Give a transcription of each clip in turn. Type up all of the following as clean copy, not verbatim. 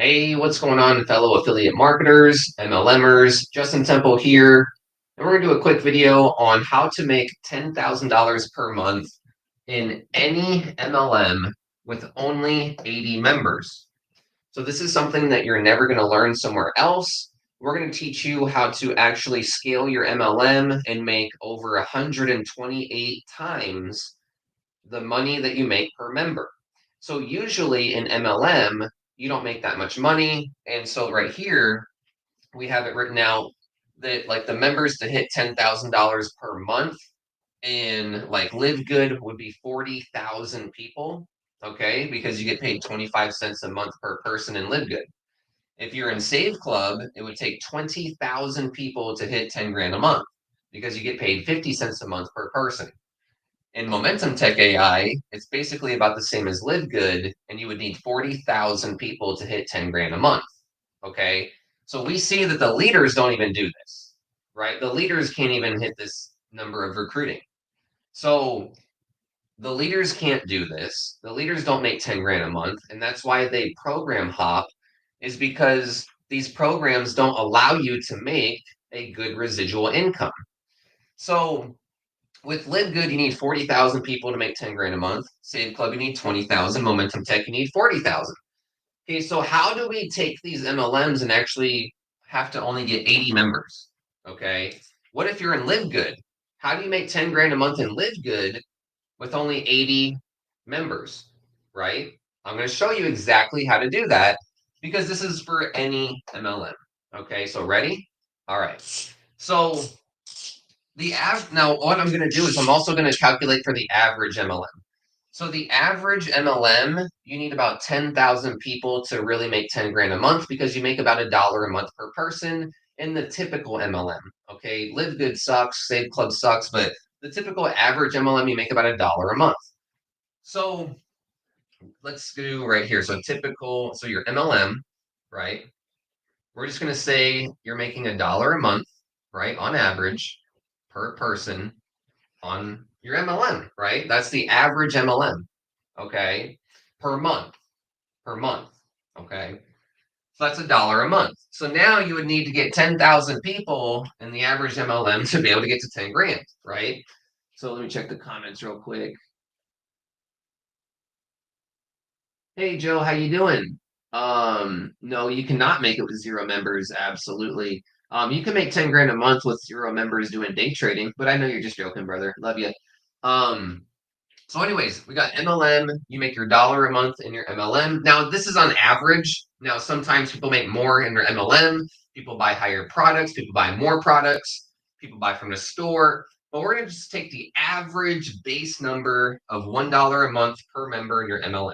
Hey, what's going on, fellow affiliate marketers, MLMers? Justin Temple here, and we're going to do a quick video on how to make $10,000 per month in any MLM with only 80 members. So this is something that you're never going to learn somewhere else. We're going to teach you how to actually scale your MLM and make over 128 times the money that you make per member. So usually in MLM, you don't make that much money. And so right here, we have it written out that like the members to hit $10,000 per month in like Live Good would be 40,000 people. Okay. Because you get paid 25 cents a month per person in Live Good. If you're in Save Club, it would take 20,000 people to hit 10 grand a month because you get paid 50 cents a month per person. In Momentum Tech AI, it's basically about the same as Live Good, and you would need 40,000 people to hit 10 grand a month. Okay. So we see that the leaders don't even do this, right? The leaders can't even hit this number of recruiting. So the leaders can't do this. The leaders don't make 10 grand a month. And that's why they program hop, is because these programs don't allow you to make a good residual income. So with Live Good, you need 40,000 people to make 10 grand a month. Save Club, you need 20,000. Momentum Tech, you need 40,000. Okay, so how do we take these MLMs and actually have to only get 80 members? Okay, what if you're in Live Good? How do you make 10 grand a month in Live Good with only 80 members, right? I'm going to show you exactly how to do that because this is for any MLM. Okay, so ready? All right. So now what I'm going to do is I'm also going to calculate for the average MLM. So the average MLM, you need about 10,000 people to really make 10 grand a month because you make about $1 a month per person in the typical MLM. Okay, Live Good sucks, Save Club sucks, but the typical average MLM, you make about $1 a month. So let's do right here. So your MLM, right? We're just going to say you're making $1 a month, right, on average per person on your MLM, right? That's the average MLM, okay, per month, okay? So that's $1 a month. So now you would need to get 10,000 people in the average MLM to be able to get to 10 grand, right? So let me check the comments real quick. Hey Joe, how you doing? No, you cannot make it with 0 members, absolutely. You can make 10 grand a month with 0 members doing day trading, but I know you're just joking, brother. Love you. Um, So anyways, we got MLM. You make your $1 a month in your MLM. Now, this is on average. Now, sometimes people make more in their MLM. People buy higher products. People buy more products. People buy from the store. But we're going to just take the average base number of $1 a month per member in your MLM,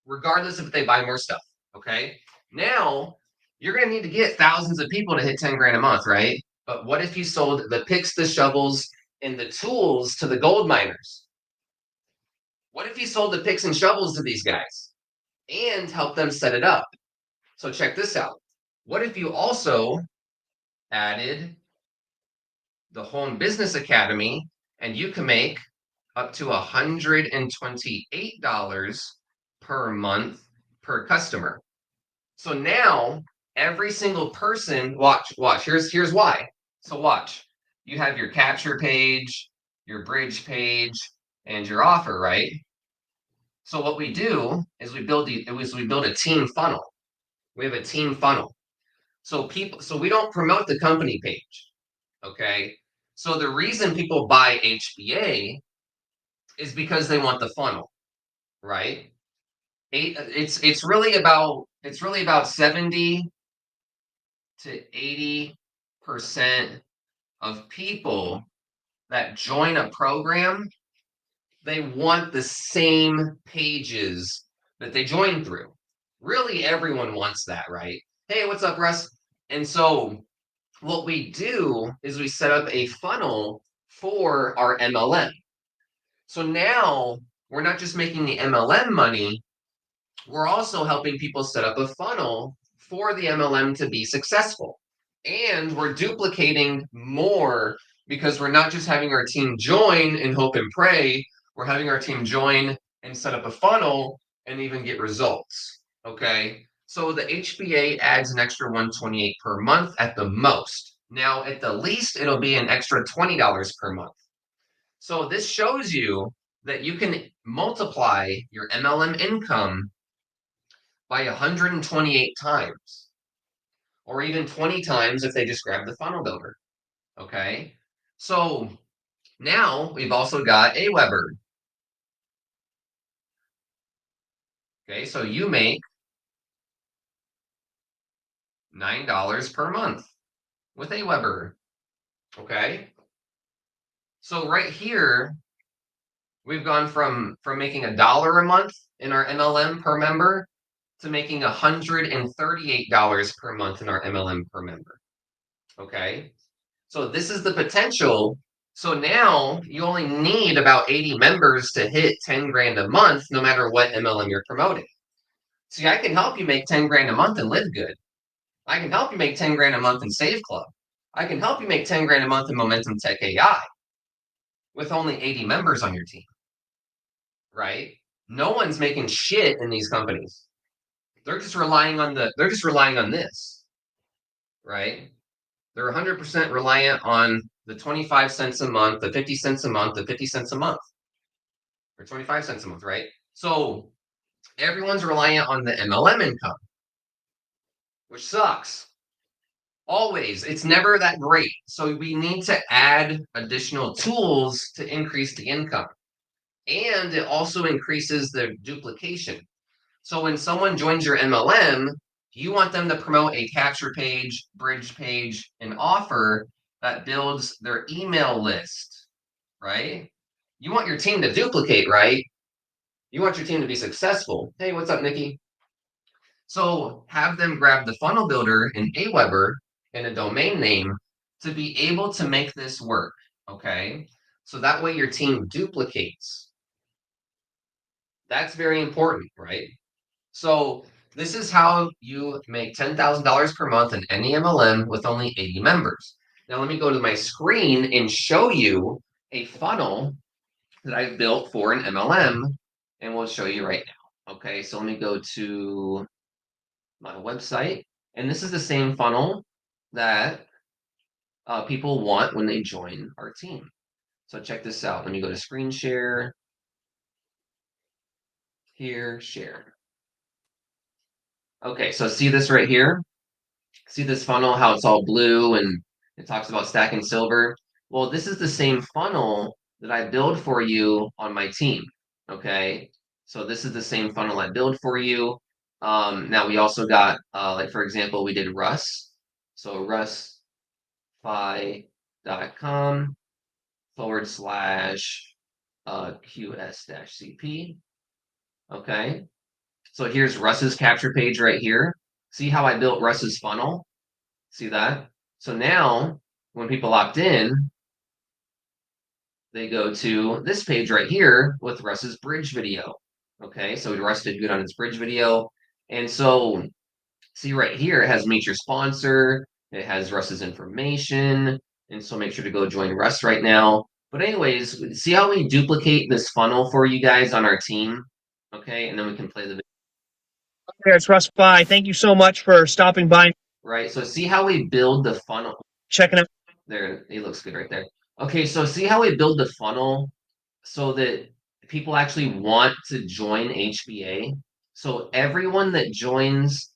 regardless if they buy more stuff. Okay. Now, you're going to need to get thousands of people to hit 10 grand a month, right? But what if you sold the picks, the shovels, and the tools to the gold miners? What if you sold the picks and shovels to these guys and helped them set it up? So check this out. What if you also added the Home Business Academy and you can make up to $128 per month per customer? So now every single person, watch, here's why. So watch. You have your capture page, your bridge page, and your offer, right? So what we do is we build a team funnel. We have a team funnel. So we don't promote the company page. Okay. So the reason people buy HBA is because they want the funnel, right? It's really about 70 to 80% of people that join a program, they want the same pages that they join through. Really, everyone wants that, right? Hey, what's up, Russ? And so what we do is we set up a funnel for our MLM. So now we're not just making the MLM money, we're also helping people set up a funnel for the MLM to be successful. And we're duplicating more because we're not just having our team join and hope and pray, we're having our team join and set up a funnel and even get results. Okay. So the HBA adds an extra 128 per month at the most. Now, at the least, it'll be an extra $20 per month. So this shows you that you can multiply your MLM income by 128 times, or even 20 times if they just grab the funnel builder. Okay. So now we've also got AWeber. Okay. So you make $9 per month with AWeber. Okay. So right here, we've gone from making $1 a month in our MLM per member to making $138 per month in our MLM per member. Okay. So this is the potential. So now you only need about 80 members to hit 10 grand a month, no matter what MLM you're promoting. See, I can help you make 10 grand a month and live good. I can help you make 10 grand a month in Save Club. I can help you make 10 grand a month in Momentum Tech AI with only 80 members on your team, right? No one's making shit in these companies. They're just relying on this, right? They're 100% reliant on the 25 cents a month, the 50 cents a month, the 50 cents a month, or 25 cents a month, right? So everyone's reliant on the MLM income, which sucks. Always. It's never that great. So we need to add additional tools to increase the income. And it also increases the duplication. So when someone joins your MLM, you want them to promote a capture page, bridge page, an offer that builds their email list, right? You want your team to duplicate, right? You want your team to be successful. Hey, what's up, Nikki? So have them grab the funnel builder in AWeber and a domain name to be able to make this work, okay? So that way your team duplicates. That's very important, right? So this is how you make $10,000 per month in any MLM with only 80 members. Now let me go to my screen and show you a funnel that I built for an MLM, and we'll show you right now. Okay, so let me go to my website, and this is the same funnel that people want when they join our team. So check this out. Let me go to screen share, here, share. Okay, so see this right here? See this funnel, how it's all blue and it talks about stacking silver? Well, this is the same funnel that I build for you on my team. Okay, so this is the same funnel I build for you. Now we also got, like for example, we did Russ. So russfi.com / QS-CP. Okay, so here's Russ's capture page right here. See how I built Russ's funnel? See that? So now when people opt in, they go to this page right here with Russ's bridge video. Okay, so Russ did good on his bridge video. And so see right here, it has meet your sponsor, it has Russ's information. And so make sure to go join Russ right now. But anyways, see how we duplicate this funnel for you guys on our team? Okay, and then we can play the video. There, it's Russ Fi. Thank you so much for stopping by. Right, so see how we build the funnel. Checking out. There, he looks good right there. Okay, so see how we build the funnel so that people actually want to join HBA? So everyone that joins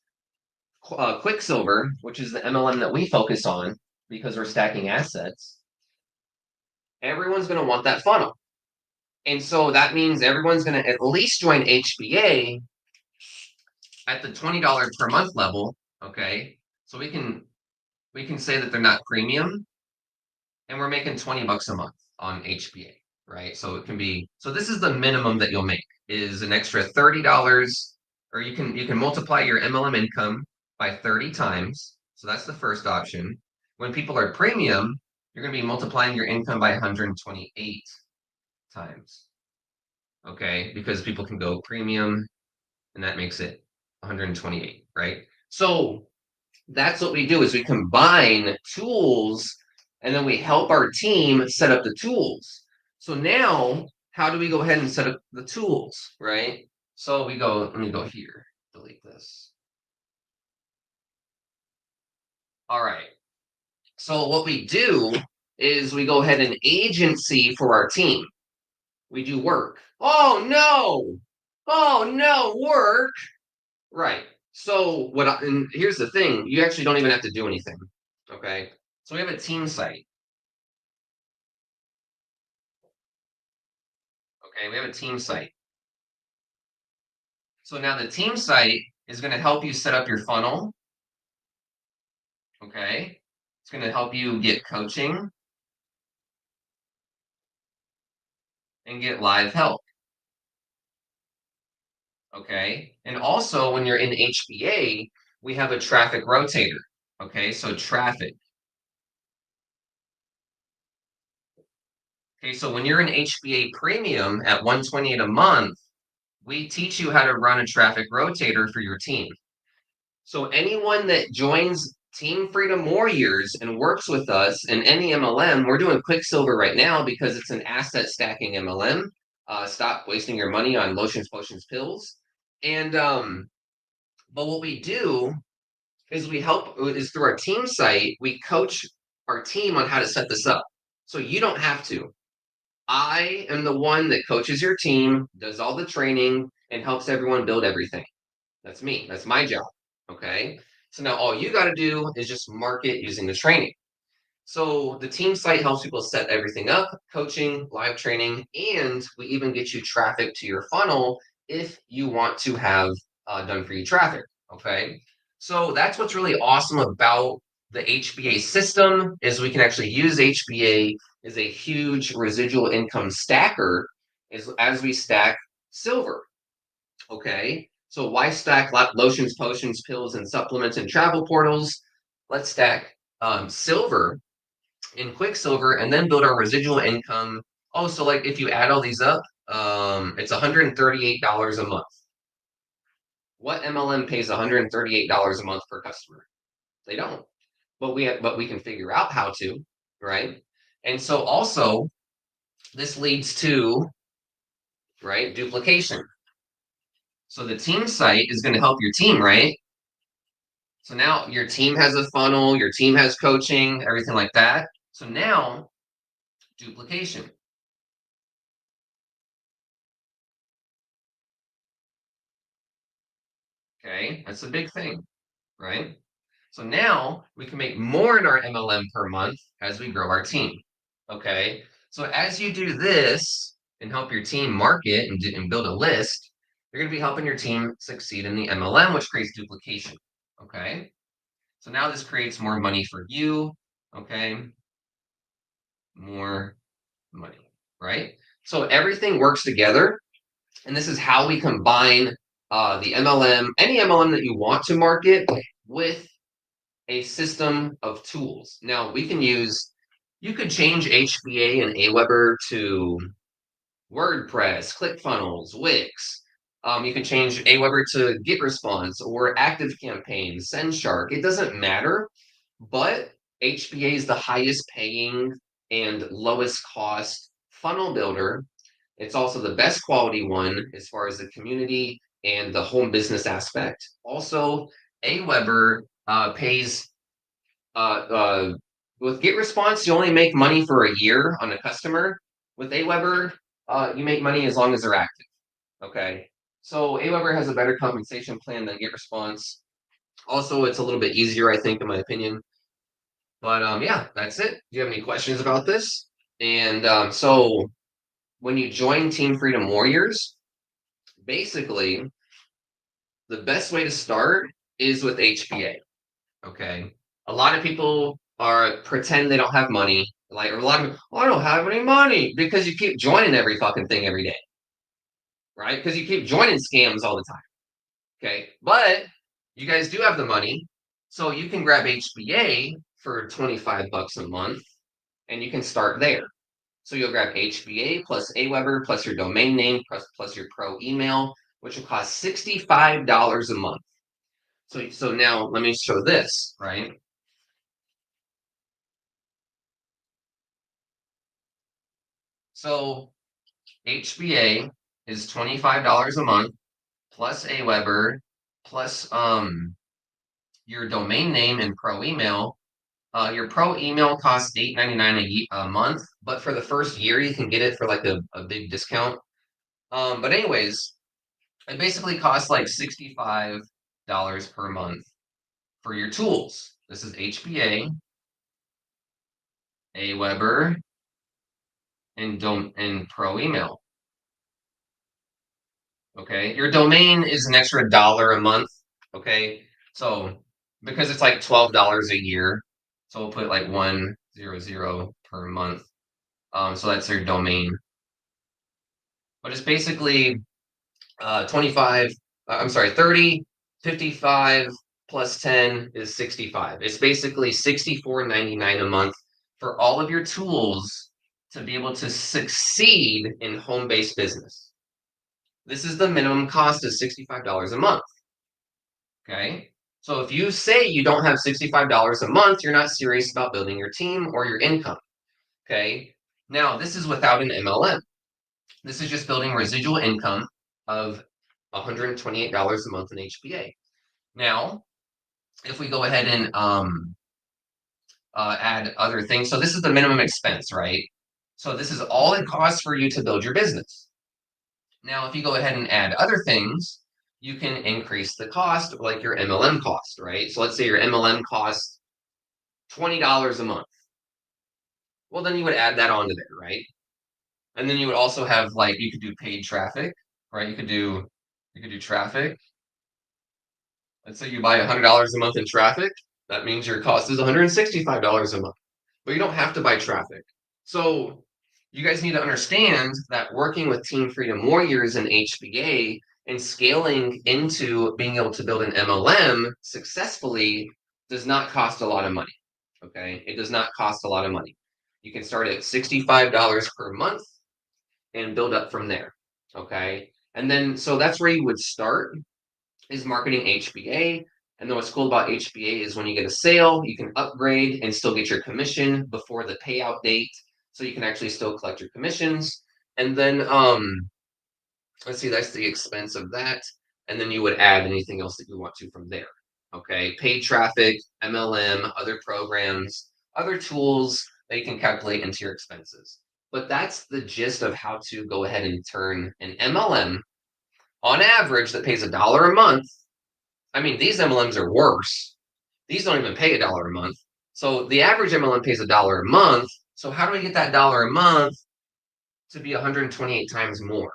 Quicksilver, which is the MLM that we focus on because we're stacking assets, everyone's going to want that funnel. And so that means everyone's going to at least join HBA at the $20 per month level. Okay, so we can say that they're not premium, and we're making 20 bucks a month on HBA, right? So it can be, so this is the minimum that you'll make is an extra $30, or you can multiply your MLM income by 30 times. So that's the first option. When people are premium, you're going to be multiplying your income by 128 times. Okay, because people can go premium, and that makes it 128, right? So that's what we do is we combine tools and then we help our team set up the tools. So now, how do we go ahead and set up the tools, right? So we go, let me go here, delete this. All right. So what we do is we go ahead and agency for our team. We do work. Oh no! Oh no, work! Right. So and here's the thing, you actually don't even have to do anything. Okay. So we have a team site. Okay, we have a team site. So now the team site is going to help you set up your funnel. Okay. It's going to help you get coaching and get live help. Okay. And also when you're in HBA, we have a traffic rotator. Okay. So traffic. Okay. So when you're in HBA premium at $128 a month, we teach you how to run a traffic rotator for your team. So anyone that joins Team Freedom Warriors and works with us in any MLM, we're doing Quicksilver right now because it's an asset stacking MLM. Stop wasting your money on lotions, potions, pills. And but what we do is we help is through our team site, we coach our team on how to set this up. So you don't have to. I am the one that coaches your team, does all the training, and helps everyone build everything. That's me. That's my job. Okay. So now all you got to do is just market using the training. So the team site helps people set everything up, coaching, live training, and we even get you traffic to your funnel if you want to have done for you traffic. Okay. So that's what's really awesome about the HBA system is we can actually use HBA as a huge residual income stacker as we stack silver. Okay. So why stack lotions, potions, pills, and supplements and travel portals? Let's stack silver in Quicksilver and then build our residual income. Oh, so like if you add all these up, it's $138 a month. What MLM pays $138 a month per customer? They don't. But we can figure out how to, right? And so also this leads to right duplication. So the team site is going to help your team, right? So now your team has a funnel, your team has coaching, everything like that. So now duplication. Okay, that's a big thing, right? So now we can make more in our MLM per month as we grow our team. Okay, so as you do this and help your team market and build a list, you're going to be helping your team succeed in the MLM, which creates duplication. Okay, so now this creates more money for you. Okay, more money, right? So everything works together, and this is how we combine the MLM, any MLM that you want to market with a system of tools. Now we can use, you could change HBA and Aweber to WordPress, ClickFunnels, Wix. You can change Aweber to GetResponse or ActiveCampaign, SendShark. It doesn't matter, but HBA is the highest paying and lowest cost funnel builder. It's also the best quality one as far as the community and the home business aspect. Also, Aweber pays with GetResponse, you only make money for a year on a customer. With Aweber, you make money as long as they're active. Okay. So Aweber has a better compensation plan than GetResponse. Also, it's a little bit easier, I think, in my opinion. But yeah, that's it. Do you have any questions about this? And so when you join Team Freedom Warriors, basically the best way to start is with HBA. Okay. A lot of people are pretend they don't have money. Like a lot of oh, I don't have any money because you keep joining every fucking thing every day, right? Because you keep joining scams all the time. Okay. But you guys do have the money. So you can grab HBA for 25 bucks a month and you can start there. So you'll grab HBA plus Aweber plus your domain name plus your pro email, which will cost $65 a month. So now let me show this, right? So HBA is $25 a month plus Aweber plus your domain name and pro email. Your pro email costs $8.99 a month, but for the first year you can get it for like a big discount. But anyways, it basically costs like $65 per month for your tools. This is HBA, Aweber, and pro email. Okay, your domain is an extra dollar a month. Okay, so because it's like $12 a year, so we'll put like 100 per month. So that's your domain, but it's basically 25. I'm sorry, 30, 55 plus 10 is 65. It's basically $64.99 a month for all of your tools to be able to succeed in home-based business. This is the minimum cost of $65 a month. Okay. So if you say you don't have $65 a month, you're not serious about building your team or your income. Okay. Now, this is without an MLM. This is just building residual income of $128 a month in HBA. Now, if we go ahead and add other things, so this is the minimum expense, right? So this is all it costs for you to build your business. Now, if you go ahead and add other things, you can increase the cost, like your MLM cost, right? So let's say your MLM costs $20 a month. Well, then you would add that onto there, right? And then you would also have like you could do paid traffic, right? You could do traffic. Let's say you buy $100 a month in traffic. That means your cost is $165 a month. But you don't have to buy traffic. So you guys need to understand that working with Team Freedom Warriors and HBA and scaling into being able to build an MLM successfully does not cost a lot of money. Okay. It does not cost a lot of money. You can start at $65 per month and build up from there. Okay. And then, so that's where you would start is marketing HBA. And then what's cool about HBA is when you get a sale, you can upgrade and still get your commission before the payout date. So you can actually still collect your commissions. And then let's see, that's the expense of that. And then you would add anything else that you want to from there. Okay, paid traffic, MLM, other programs, other tools that you can calculate into your expenses. But that's the gist of how to go ahead and turn an MLM on average that pays $1 a month. I mean, these MLMs are worse. These don't even pay $1 a month. So the average MLM pays $1 a month. So how do we get that dollar a month to be 128 times more?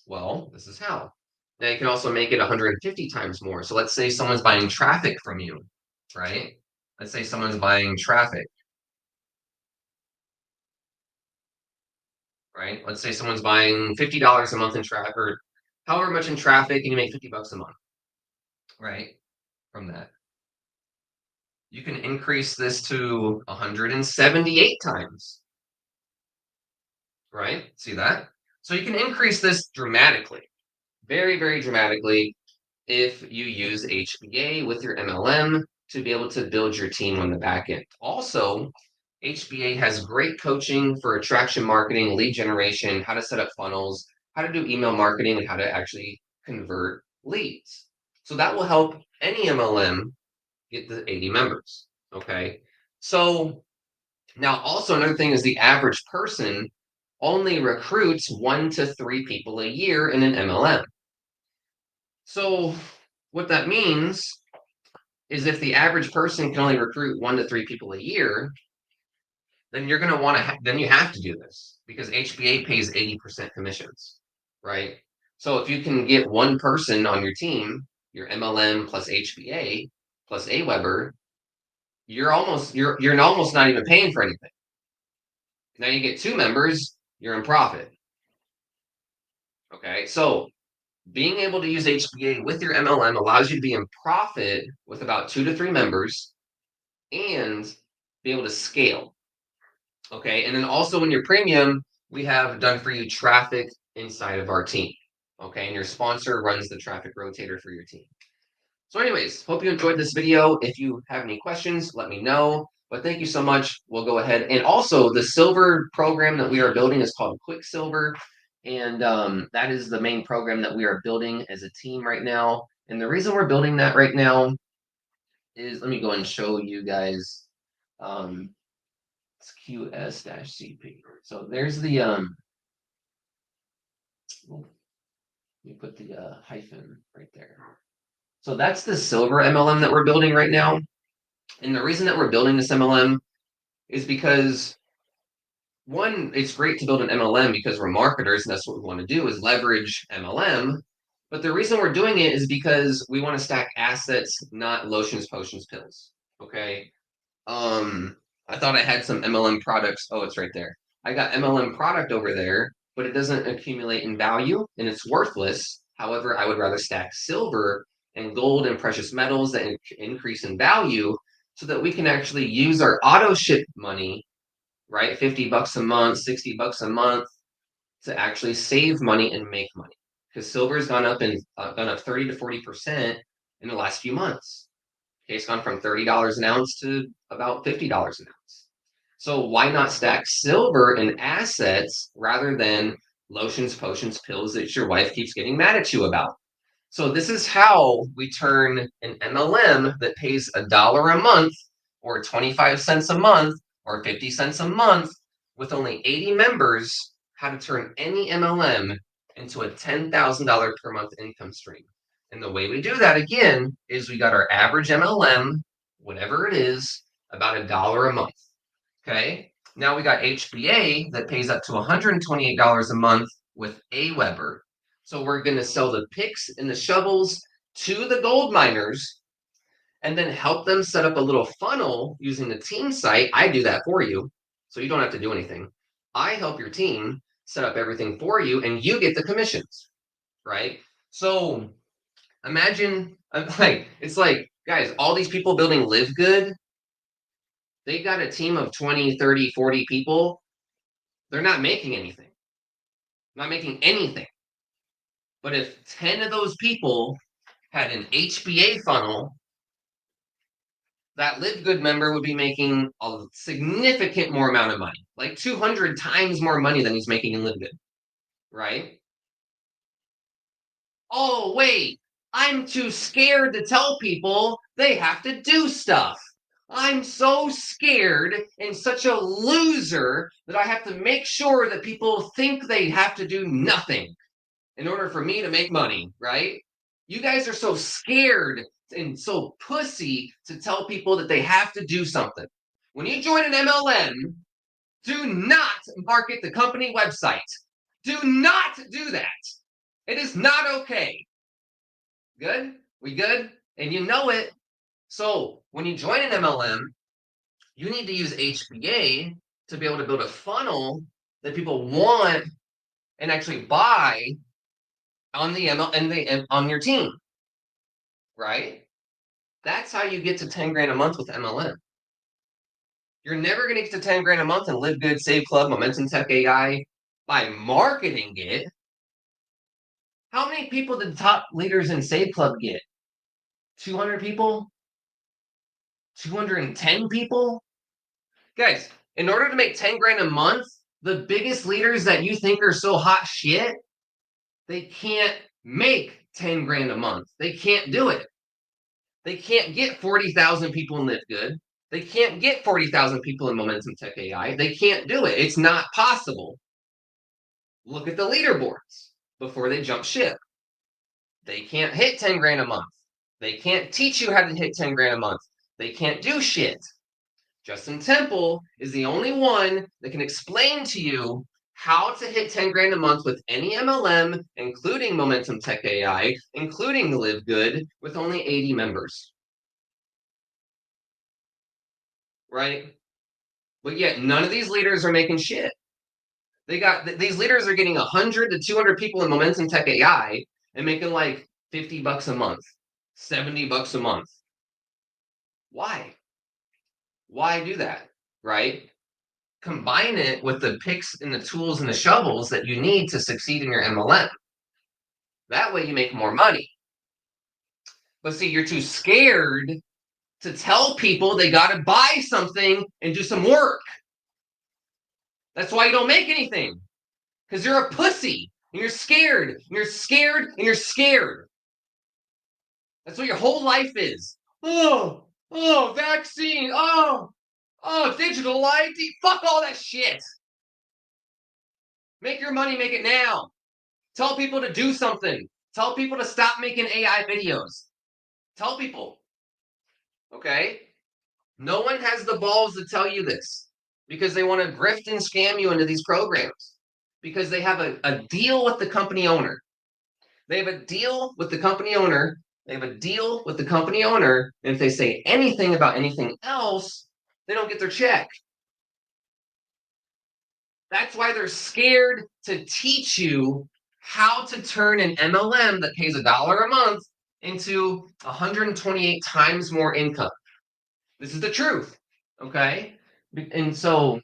Well, this is how. Now you can also make it 150 times more. So let's say someone's buying traffic from you, right? Let's say someone's buying traffic, right? Let's say someone's buying $50 a month in traffic or however much in traffic and you make 50 bucks a month, right? From that. You can increase this to 178 times, right? See that? So you can increase this dramatically, very, very dramatically if you use HBA with your MLM to be able to build your team on the back end. Also, HBA has great coaching for attraction marketing, lead generation, how to set up funnels, how to do email marketing, and how to actually convert leads. So that will help any MLM get the 80 members. Okay. So now also another thing is the average person only recruits 1 to 3 people a year in an MLM. So what that means is if the average person can only recruit 1 to 3 people a year, then you're going to want to then you have to do this because HBA pays 80% commissions, right? So if you can get one person on your team, your MLM plus HBA plus Aweber, you're almost not even paying for anything. Now you get 2 members, you're in profit. Okay, so being able to use HBA with your MLM allows you to be in profit with about 2 to 3 members and be able to scale. Okay, and then also in your premium, we have done for you traffic inside of our team. Okay, and your sponsor runs the traffic rotator for your team. So anyways, hope you enjoyed this video. If you have any questions, let me know. But thank you so much. We'll go ahead. And also the silver program that we are building is called Quicksilver. And that is the main program that we are building as a team right now. And the reason we're building that right now is, let me go and show you guys. It's QS-CP. So there's the you put the hyphen right there. So that's the silver MLM that we're building right now. And the reason that we're building this MLM is because, one, it's great to build an MLM because we're marketers and that's what we want to do, is leverage MLM. But the reason we're doing it is because we want to stack assets, not lotions, potions, pills. Okay. I thought I had some MLM products. Oh, it's right there. I got MLM product over there, but it doesn't accumulate in value and it's worthless. However, I would rather stack silver and gold and precious metals that increase in value so that we can actually use our auto ship money, right? 50 bucks a month, 60 bucks a month, to actually save money and make money. Because silver has gone up 30 to 40% in the last few months. Okay, it's gone from $30 an ounce to about $50 an ounce. So why not stack silver in assets rather than lotions, potions, pills that your wife keeps getting mad at you about? So this is how we turn an MLM that pays $1 a month or 25 cents a month or 50 cents a month with only 80 members, how to turn any MLM into a $10,000 per month income stream. And the way we do that, again, is we got our average MLM, whatever it is, about $1 a month. Okay. Now we got HBA that pays up to $128 a month with AWeber. So we're going to sell the picks and the shovels to the gold miners and then help them set up a little funnel using the team site. I do that for you, so you don't have to do anything. I help your team set up everything for you and you get the commissions, right? So imagine, it's like, guys, all these people building Live Good, they got a team of 20, 30, 40 people. They're not making anything. Not making anything. But if 10 of those people had an HBA funnel, that Live Good member would be making a significant more amount of money, like 200 times more money than he's making in Live Good, right? Oh, wait, I'm too scared to tell people they have to do stuff. I'm so scared and such a loser that I have to make sure that people think they have to do nothing in order for me to make money, right? You guys are so scared and so pussy to tell people that they have to do something. When you join an MLM, do not market the company website. Do not do that. It is not okay. Good? We good? And you know it. So when you join an MLM, you need to use HBA to be able to build a funnel that people want and actually buy on the ML and on your team, right? That's how you get to 10 grand a month with MLM. You're never going to get to 10 grand a month and Live Good, Save Club, Momentum Tech AI by marketing it. How many people did the top leaders in Save Club get? 200 people? 210 people? Guys, in order to make 10 grand a month, the biggest leaders that you think are so hot shit, they can't make 10 grand a month. They can't do it. They can't get 40,000 people in Live Good. They can't get 40,000 people in Momentum Tech AI. They can't do it. It's not possible. Look at the leaderboards before they jump ship. They can't hit 10 grand a month. They can't teach you how to hit 10 grand a month. They can't do shit. Justin Temple is the only one that can explain to you how to hit 10 grand a month with any MLM, including Momentum Tech AI, including Live Good, with only 80 members. Right? But yet none of these leaders are making shit. These leaders are getting 100 to 200 people in Momentum Tech AI and making like 50 bucks a month, 70 bucks a month. Why? Why do that? Right? Combine it with the picks and the tools and the shovels that you need to succeed in your MLM. That way you make more money. But see, you're too scared to tell people they got to buy something and do some work. That's why you don't make anything. Because you're a pussy and you're scared. And you're scared and you're scared. That's what your whole life is. Oh, Oh, vaccine. Oh, digital ID. Fuck all that shit. Make your money, make it now. Tell people to do something. Tell people to stop making AI videos. Tell people. Okay? No one has the balls to tell you this because they want to grift and scam you into these programs because they have a deal with the company owner. They have a deal with the company owner. They have a deal with the company owner. And if they say anything about anything else, they don't get their check. That's why they're scared to teach you how to turn an MLM that pays $1 a month into 128 times more income. This is the truth. Okay. And so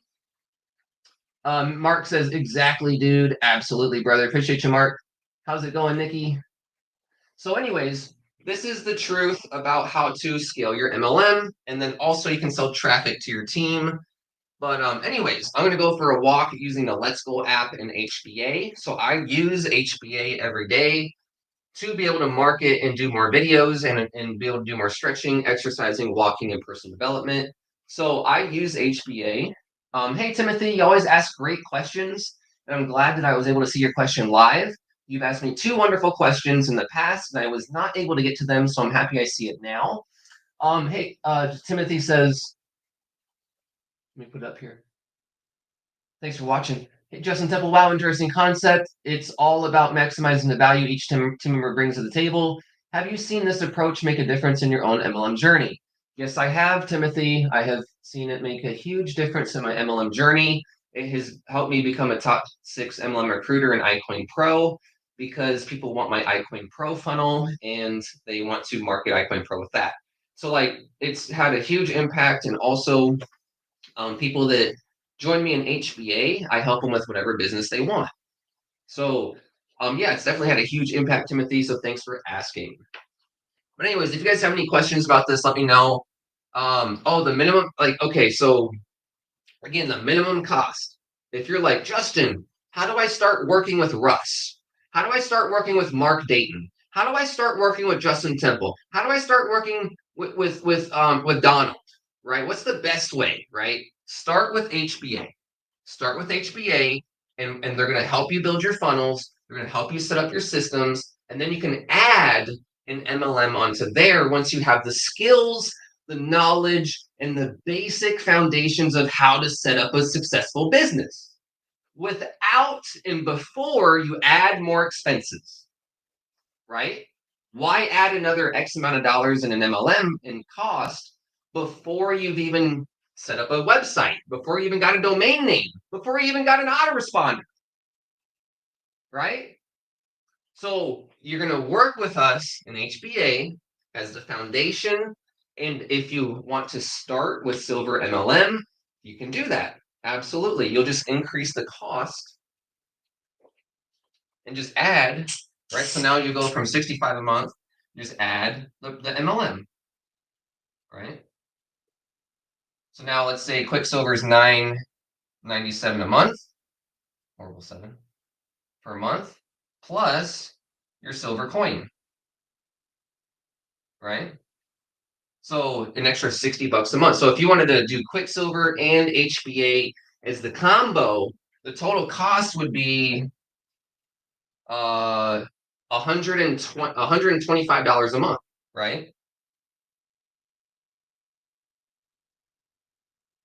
Mark says, exactly, dude. Absolutely, brother. Appreciate you, Mark. How's it going, Nikki? So, anyways, this is the truth about how to scale your MLM. And then also you can sell traffic to your team. But anyways, I'm going to go for a walk using the Let's Go app and HBA. So I use HBA every day to be able to market and do more videos and be able to do more stretching, exercising, walking, and personal development. So I use HBA. Hey, Timothy, you always ask great questions. And I'm glad that I was able to see your question live. You've asked me 2 wonderful questions in the past, and I was not able to get to them, so I'm happy I see it now. Hey, Timothy says, let me put it up here. Thanks for watching. Hey, Justin Temple, wow, interesting concept. It's all about maximizing the value each team member brings to the table. Have you seen this approach make a difference in your own MLM journey? Yes, I have, Timothy. I have seen it make a huge difference in my MLM journey. It has helped me become a top 6 MLM recruiter in iCoin Pro because people want my iCoin Pro funnel and they want to market iCoin Pro with that. So, like, it's had a huge impact, and also people that join me in HBA, I help them with whatever business they want. So, yeah, it's definitely had a huge impact, Timothy. So thanks for asking. But anyways, if you guys have any questions about this, let me know. Oh, the minimum, like, okay, so again, the minimum cost. If you're like, Justin, how do I start working with Russ? How do I start working with Mark Dayton? How do I start working with Justin Temple? How do I start working with Donald? Right? What's the best way? Right? Start with HBA. Start with HBA, and they're going to help you build your funnels. They're going to help you set up your systems, and then you can add an MLM onto there once you have the skills, the knowledge, and the basic foundations of how to set up a successful business without and before you add more expenses, right? Why add another X amount of dollars in an MLM in cost before you've even set up a website, before you even got a domain name, before you even got an autoresponder, right? So you're going to work with us in HBA as the foundation. And if you want to start with Silver MLM, you can do that. Absolutely. You'll just increase the cost and just add, right? So now you go from 65 a month, just add the MLM, right? So now let's say Quicksilver is $9.97 a month, horrible 7 per month, plus your silver coin, right? So an extra $60 a month. So if you wanted to do Quicksilver and HBA as the combo, the total cost would be $125 a month, right?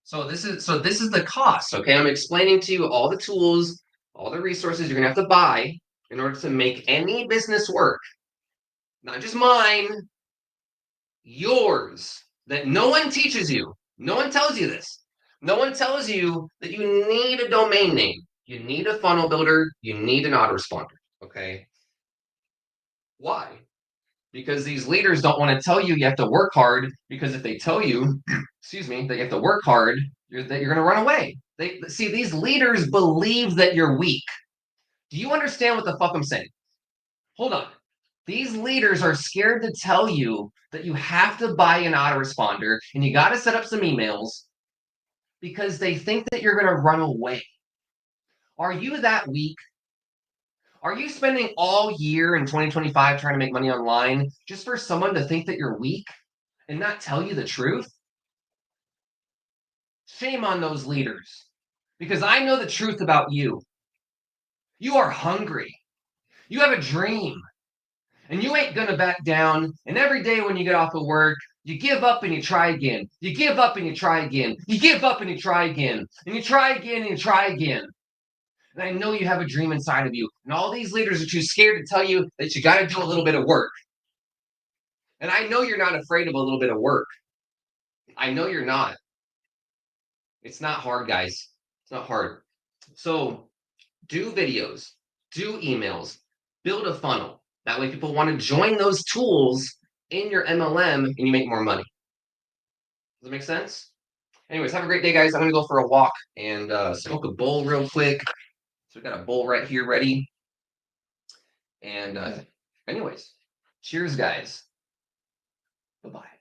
So this is the cost. Okay, I'm explaining to you all the tools, all the resources you're gonna have to buy in order to make any business work. Not just mine, yours, that no one teaches you. No one tells you this. No one tells you that you need a domain name. You need a funnel builder. You need an autoresponder. Okay. Why? Because these leaders don't want to tell you have to work hard. Because if they tell you, excuse me, that you have to work hard, that you're going to run away. They see these leaders believe that you're weak. Do you understand what the fuck I'm saying? Hold on. These leaders are scared to tell you that you have to buy an autoresponder and you got to set up some emails because they think that you're going to run away. Are you that weak? Are you spending all year in 2025 trying to make money online just for someone to think that you're weak and not tell you the truth? Shame on those leaders, because I know the truth about you. You are hungry. You have a dream, and you ain't gonna back down. And every day when you get off of work, you give up and you try again. You give up and you try again. You give up and you try again. And you try again and you try again. And I know you have a dream inside of you. And all these leaders are too scared to tell you that you got to do a little bit of work. And I know you're not afraid of a little bit of work. I know you're not. It's not hard, guys. It's not hard. So do videos, do emails, build a funnel. That way people want to join those tools in your MLM and you make more money. Does that make sense? Anyways, have a great day, guys. I'm going to go for a walk and smoke a bowl real quick. So we got a bowl right here ready. And anyways, cheers, guys. Bye-bye.